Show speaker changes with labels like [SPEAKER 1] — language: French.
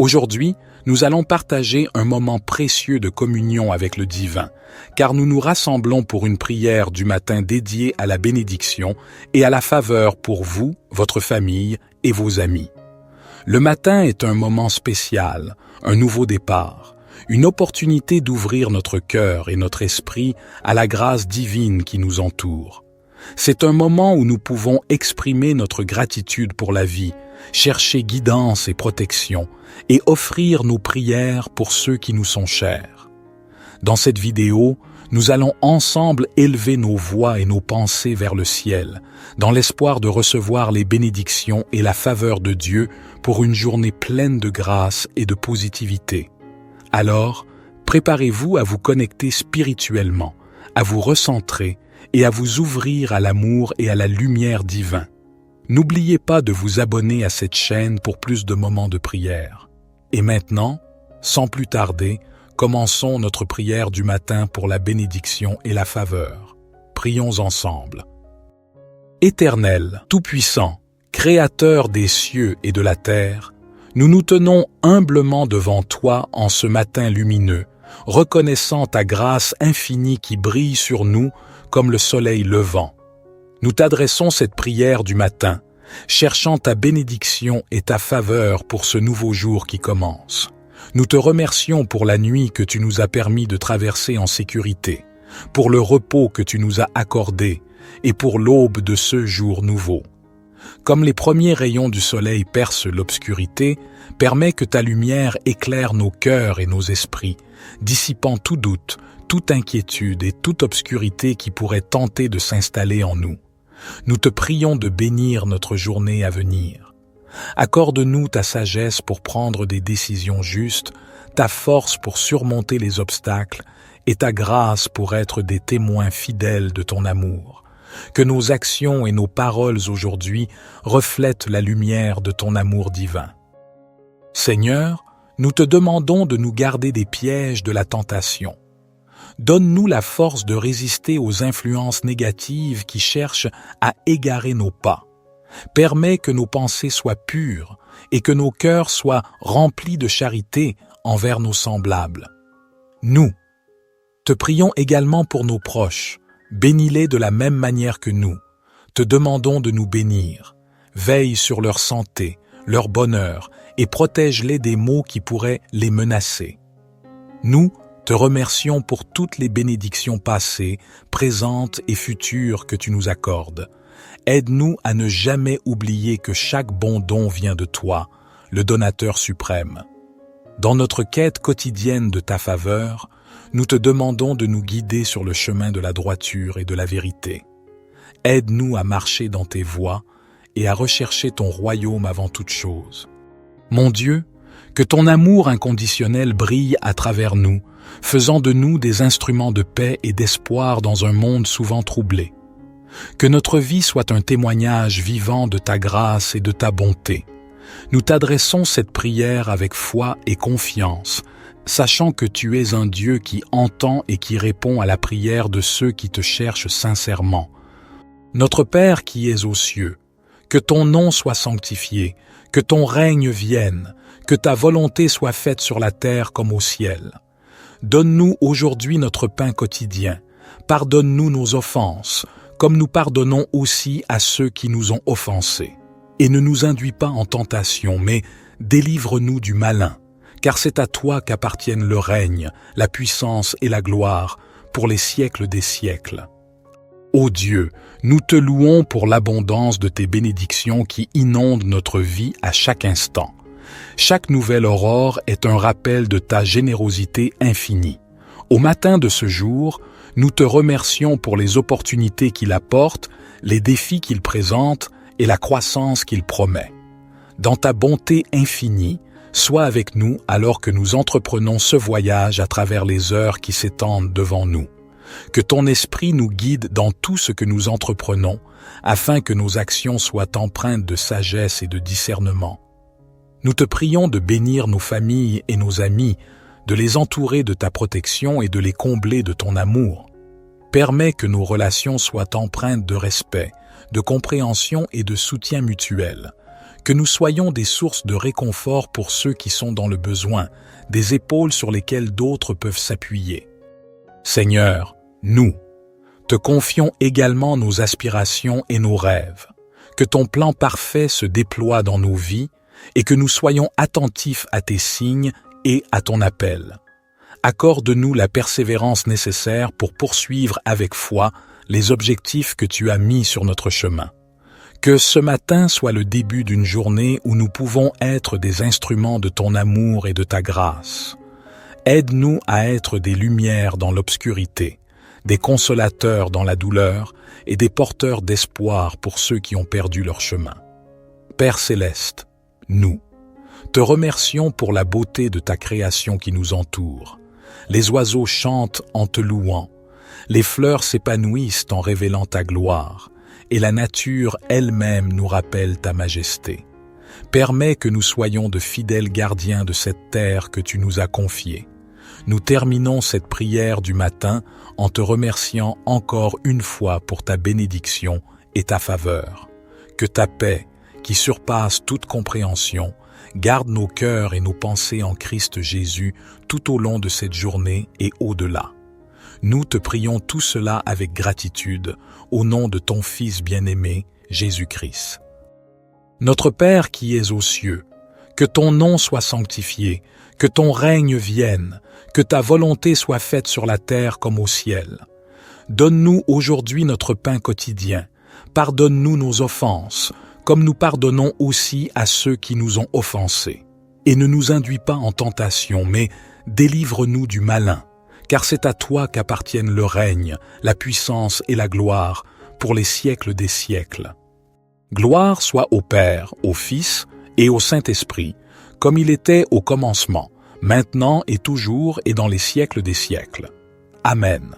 [SPEAKER 1] Aujourd'hui, nous allons partager un moment précieux de communion avec le divin, car nous nous rassemblons pour une prière du matin dédiée à la bénédiction et à la faveur pour vous, votre famille et vos amis. Le matin est un moment spécial, un nouveau départ, une opportunité d'ouvrir notre cœur et notre esprit à la grâce divine qui nous entoure. C'est un moment où nous pouvons exprimer notre gratitude pour la vie, chercher guidance et protection, et offrir nos prières pour ceux qui nous sont chers. Dans cette vidéo, nous allons ensemble élever nos voix et nos pensées vers le ciel, dans l'espoir de recevoir les bénédictions et la faveur de Dieu pour une journée pleine de grâce et de positivité. Alors, préparez-vous à vous connecter spirituellement, à vous recentrer et à vous ouvrir à l'amour et à la lumière divine. N'oubliez pas de vous abonner à cette chaîne pour plus de moments de prière. Et maintenant, sans plus tarder, commençons notre prière du matin pour la bénédiction et la faveur. Prions ensemble. Éternel, Tout-Puissant, Créateur des cieux et de la terre, nous nous tenons humblement devant toi en ce matin lumineux, reconnaissant ta grâce infinie qui brille sur nous comme le soleil levant. Nous t'adressons cette prière du matin, cherchant ta bénédiction et ta faveur pour ce nouveau jour qui commence. Nous te remercions pour la nuit que tu nous as permis de traverser en sécurité, pour le repos que tu nous as accordé et pour l'aube de ce jour nouveau. Comme les premiers rayons du soleil percent l'obscurité, permets que ta lumière éclaire nos cœurs et nos esprits, dissipant tout doute, toute inquiétude et toute obscurité qui pourrait tenter de s'installer en nous. Nous te prions de bénir notre journée à venir. Accorde-nous ta sagesse pour prendre des décisions justes, ta force pour surmonter les obstacles et ta grâce pour être des témoins fidèles de ton amour. Que nos actions et nos paroles aujourd'hui reflètent la lumière de ton amour divin. Seigneur, nous te demandons de nous garder des pièges de la tentation. Donne-nous la force de résister aux influences négatives qui cherchent à égarer nos pas. Permets que nos pensées soient pures et que nos cœurs soient remplis de charité envers nos semblables. Nous te prions également pour nos proches. Bénis-les de la même manière que nous. Te demandons de nous bénir. Veille sur leur santé, leur bonheur et protège-les des maux qui pourraient les menacer. Nous te remercions pour toutes les bénédictions passées, présentes et futures que tu nous accordes. Aide-nous à ne jamais oublier que chaque bon don vient de toi, le donateur suprême. Dans notre quête quotidienne de ta faveur, nous te demandons de nous guider sur le chemin de la droiture et de la vérité. Aide-nous à marcher dans tes voies et à rechercher ton royaume avant toute chose. Mon Dieu, que ton amour inconditionnel brille à travers nous, faisant de nous des instruments de paix et d'espoir dans un monde souvent troublé. Que notre vie soit un témoignage vivant de ta grâce et de ta bonté. Nous t'adressons cette prière avec foi et confiance, sachant que tu es un Dieu qui entend et qui répond à la prière de ceux qui te cherchent sincèrement. Notre Père qui es aux cieux, que ton nom soit sanctifié, que ton règne vienne, que ta volonté soit faite sur la terre comme au ciel. Donne-nous aujourd'hui notre pain quotidien. Pardonne-nous nos offenses, comme nous pardonnons aussi à ceux qui nous ont offensés. Et ne nous induis pas en tentation, mais délivre-nous du malin, car c'est à toi qu'appartiennent le règne, la puissance et la gloire, pour les siècles des siècles. Ô Dieu, nous te louons pour l'abondance de tes bénédictions qui inondent notre vie à chaque instant. Chaque nouvelle aurore est un rappel de ta générosité infinie. Au matin de ce jour, nous te remercions pour les opportunités qu'il apporte, les défis qu'il présente et la croissance qu'il promet. Dans ta bonté infinie, sois avec nous alors que nous entreprenons ce voyage à travers les heures qui s'étendent devant nous. Que ton esprit nous guide dans tout ce que nous entreprenons, afin que nos actions soient empreintes de sagesse et de discernement. Nous te prions de bénir nos familles et nos amis, de les entourer de ta protection et de les combler de ton amour. Permets que nos relations soient empreintes de respect, de compréhension et de soutien mutuel. que nous soyons des sources de réconfort pour ceux qui sont dans le besoin, des épaules sur lesquelles d'autres peuvent s'appuyer. Seigneur, nous te confions également nos aspirations et nos rêves, que ton plan parfait se déploie dans nos vies et que nous soyons attentifs à tes signes et à ton appel. Accorde-nous la persévérance nécessaire pour poursuivre avec foi les objectifs que tu as mis sur notre chemin. Que ce matin soit le début d'une journée où nous pouvons être des instruments de ton amour et de ta grâce. Aide-nous à être des lumières dans l'obscurité, des consolateurs dans la douleur et des porteurs d'espoir pour ceux qui ont perdu leur chemin. Père céleste, nous te remercions pour la beauté de ta création qui nous entoure. Les oiseaux chantent en te louant, les fleurs s'épanouissent en révélant ta gloire, et la nature elle-même nous rappelle ta majesté. Permets que nous soyons de fidèles gardiens de cette terre que tu nous as confiée. Nous terminons cette prière du matin en te remerciant encore une fois pour ta bénédiction et ta faveur. Que ta paix, qui surpasse toute compréhension, garde nos cœurs et nos pensées en Christ Jésus tout au long de cette journée et au-delà. Nous te prions tout cela avec gratitude, au nom de ton Fils bien-aimé, Jésus-Christ. Notre Père qui es aux cieux, que ton nom soit sanctifié, que ton règne vienne, que ta volonté soit faite sur la terre comme au ciel. Donne-nous aujourd'hui notre pain quotidien. Pardonne-nous nos offenses, comme nous pardonnons aussi à ceux qui nous ont offensés. Et ne nous induis pas en tentation, mais délivre-nous du malin, car c'est à toi qu'appartiennent le règne, la puissance et la gloire, pour les siècles des siècles. Gloire soit au Père, au Fils et au Saint-Esprit, comme il était au commencement, maintenant et toujours et dans les siècles des siècles. Amen.